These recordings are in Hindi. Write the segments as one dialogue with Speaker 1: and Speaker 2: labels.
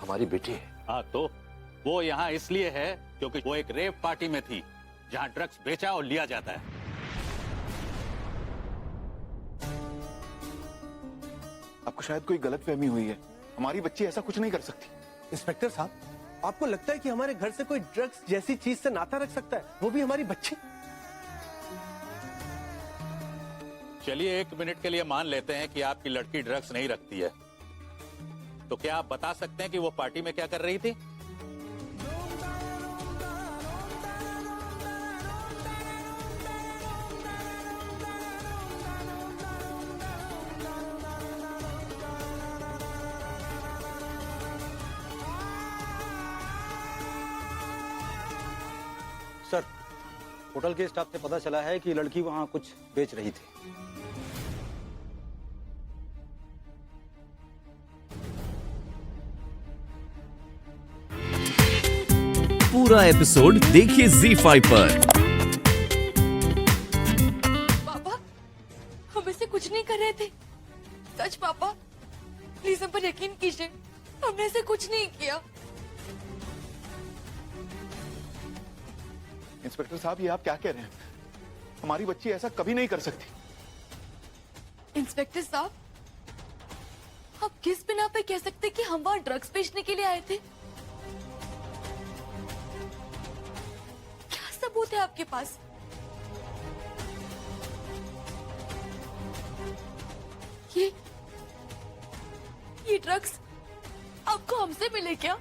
Speaker 1: हमारी बेटी है।
Speaker 2: हाँ तो वो यहाँ इसलिए है क्योंकि वो एक रेव पार्टी में थी जहाँ ड्रग्स बेचा और लिया जाता है।
Speaker 1: आपको शायद कोई गलतफहमी हुई है, हमारी बच्ची ऐसा कुछ नहीं कर सकती।
Speaker 3: इंस्पेक्टर साहब, आपको लगता है कि हमारे घर से कोई ड्रग्स जैसी चीज से नाता रख सकता है, वो भी हमारी बच्ची?
Speaker 2: चलिए 1 मिनट के लिए मान लेते हैं कि आपकी लड़की ड्रग्स नहीं रखती है, तो क्या आप बता सकते हैं कि वो पार्टी में क्या कर रही थी?
Speaker 4: सर, होटल के स्टाफ से पता चला है कि लड़की वहां कुछ बेच रही थी।
Speaker 5: पूरा एपिसोड देखिए ZEE5 पर।
Speaker 6: पापा, हम ऐसे कुछ नहीं कर रहे थे। सच पापा, प्लीज हम पर यकीन कीजिए, हमने ऐसे कुछ नहीं किया।
Speaker 1: इंस्पेक्टर साहब, ये आप क्या कह रहे हैं? हमारी बच्ची ऐसा कभी नहीं कर सकती।
Speaker 6: इंस्पेक्टर साहब, आप किस बिना पे कह सकते कि हम वहाँ ड्रग्स बेचने के लिए आए थे? क्या सबूत है आपके पास? ये ड्रग्स आपको हमसे मिले क्या?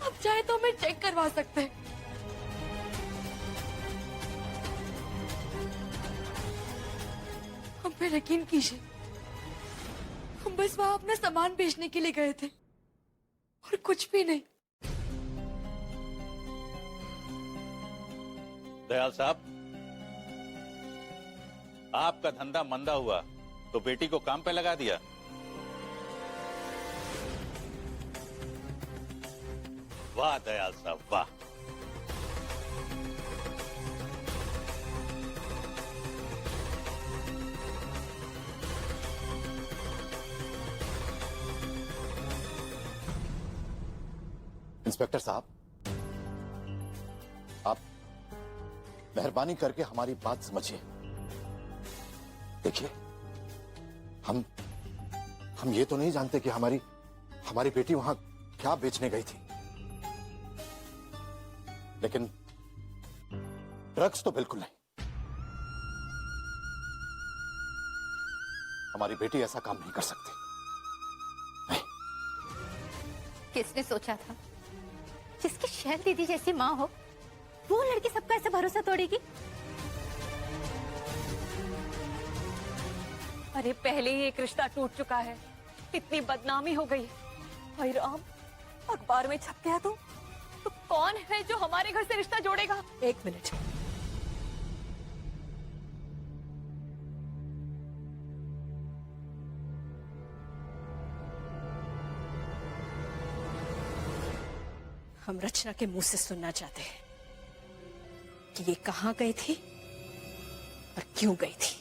Speaker 6: आप चाहे तो हमें चेक करवा सकते हैं। हम पे यकीन कीजिए, हम बस वहां अपना सामान बेचने के लिए गए थे और कुछ भी नहीं।
Speaker 2: दयाल साहब, आपका धंधा मंदा हुआ तो बेटी को काम पे लगा दिया। वाह दयाल साहब, वाह।
Speaker 1: इंस्पेक्टर साहब, आप मेहरबानी करके हमारी बात समझिए। देखिए, हम ये तो नहीं जानते कि हमारी बेटी वहां क्या बेचने गई थी, लेकिन ड्रग्स तो बिल्कुल नहीं। हमारी बेटी ऐसा काम नहीं कर सकती। नहीं।
Speaker 7: किसने सोचा था जिसकी शहर दीदी जैसी माँ हो वो लड़की सबका ऐसा भरोसा तोड़ेगी?
Speaker 6: अरे पहले ही एक रिश्ता टूट चुका है, इतनी बदनामी हो गई। भाई राम, अखबार में छप गया तो कौन है जो हमारे घर से रिश्ता जोड़ेगा? 1 मिनट। हम रचना के मुंह से सुनना चाहते हैं कि ये कहां गई थी और क्यों गई थी।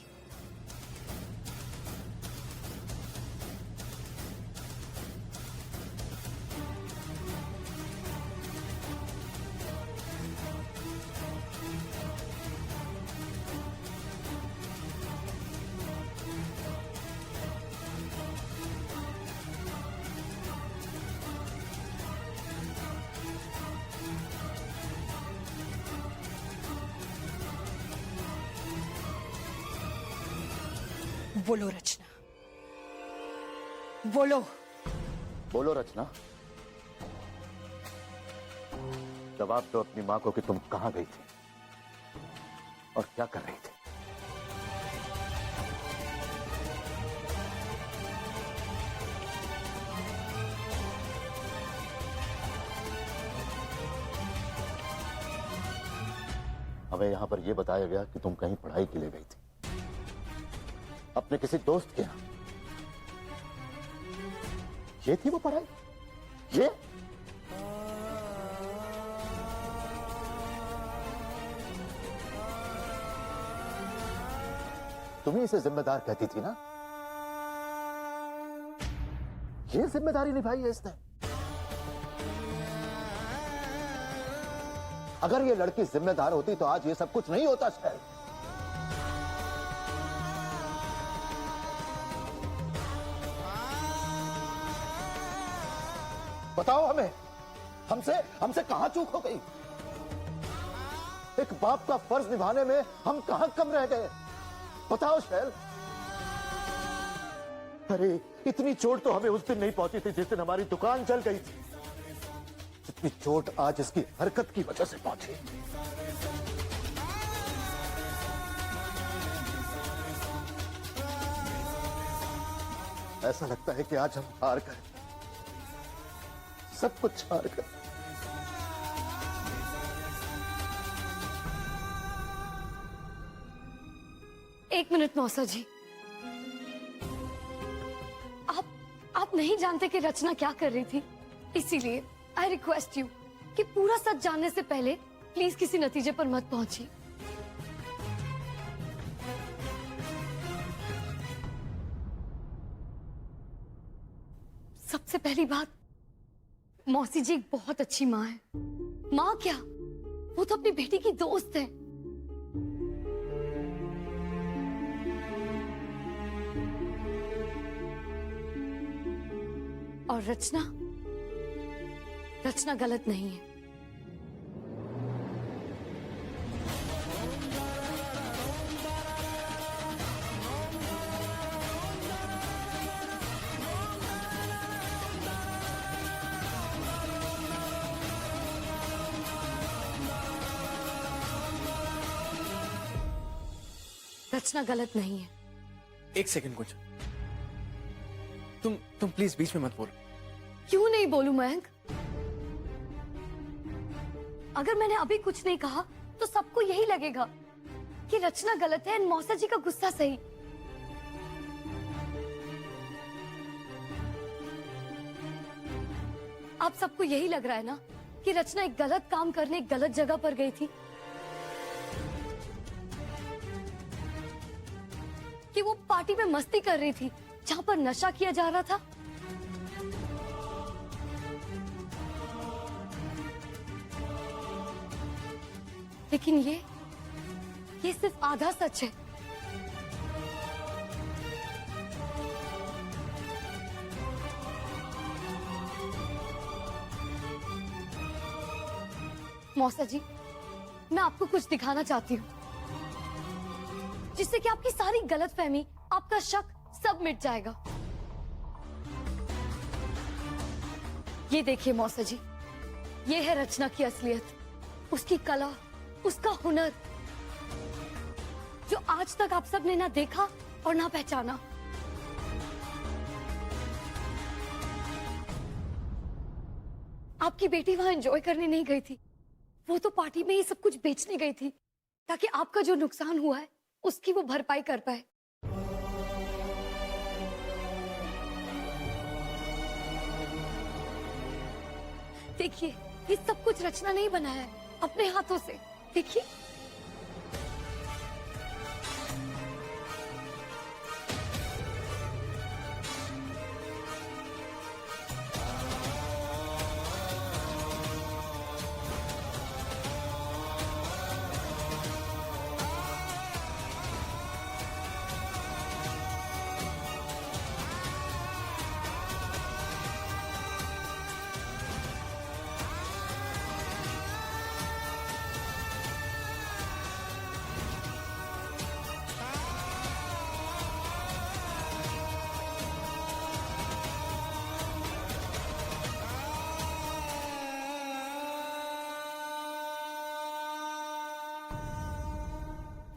Speaker 6: बोलो रचना, बोलो।
Speaker 1: बोलो रचना, जवाब दो अपनी मां को कि तुम कहां गई थी और क्या कर रही थी। हमें यहां पर यह बताया गया कि तुम कहीं पढ़ाई के लिए गई थी, अपने किसी दोस्त के यहां। ये थी वो पढ़ाई? ये तुम ही इसे जिम्मेदार कहती थी ना? ये जिम्मेदारी निभाई है इसने। अगर ये लड़की जिम्मेदार होती तो आज ये सब कुछ नहीं होता शहर। बताओ हमें, हमसे कहां चूक हो गई? एक बाप का फर्ज निभाने में हम कहां कम रह गए? बताओ शैल। अरे इतनी चोट तो हमें उस दिन नहीं पहुंची थी जिस दिन हमारी दुकान जल गई थी, जितनी चोट आज इसकी हरकत की वजह से पहुंची। ऐसा लगता है कि आज हम हार गए, सब कुछ हार गए।
Speaker 8: एक मिनट मौसा जी, आप नहीं जानते कि रचना क्या कर रही थी, इसीलिए आई रिक्वेस्ट यू कि पूरा सच जानने से पहले प्लीज किसी नतीजे पर मत पहुंचिए। सबसे पहली बात, मौसी जी एक बहुत अच्छी माँ है। माँ क्या, वो तो अपनी बेटी की दोस्त है। और रचना गलत नहीं है। रचना गलत नहीं है।
Speaker 3: एक सेकंड कुछ, तुम प्लीज बीच में मत बोलो।
Speaker 8: क्यों नहीं बोलूं मयंक? अगर मैंने अभी कुछ नहीं कहा तो सबको यही लगेगा कि रचना गलत है और मौसा जी का गुस्सा सही। आप सबको यही लग रहा है ना कि रचना एक गलत काम करने एक गलत जगह पर गई थी, कि वो पार्टी में मस्ती कर रही थी जहां पर नशा किया जा रहा था। लेकिन ये सिर्फ आधा सच है। मौसा जी, मैं आपको कुछ दिखाना चाहती हूँ जिससे कि आपकी सारी गलतफहमी, आपका शक सब मिट जाएगा। ये देखिए मौसा जी, ये है रचना की असलियत, उसकी कला, उसका हुनर, जो आज तक आप सब ने ना देखा और ना पहचाना। आपकी बेटी वहां एंजॉय करने नहीं गई थी, वो तो पार्टी में ही सब कुछ बेचने गई थी ताकि आपका जो नुकसान हुआ है उसकी वो भरपाई कर पाए। देखिए, ये सब कुछ रचना नहीं बनाया है, अपने हाथों से। देखिए,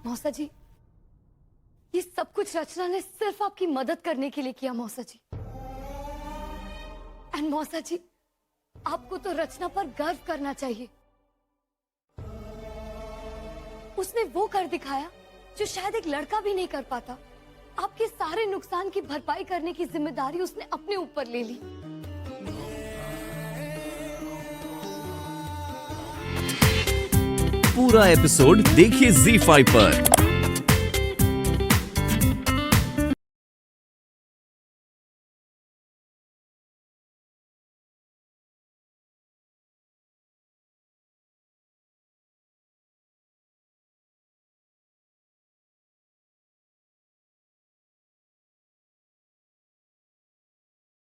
Speaker 8: मौसा जी, ये सब कुछ रचना ने सिर्फ आपकी मदद करने के लिए किया मौसा जी। एंड मौसा जी, आपको तो रचना पर गर्व करना चाहिए। उसने वो कर दिखाया जो शायद एक लड़का भी नहीं कर पाता। आपके सारे नुकसान की भरपाई करने की जिम्मेदारी उसने अपने ऊपर ले ली।
Speaker 5: पूरा एपिसोड देखिए ZEE5 पर।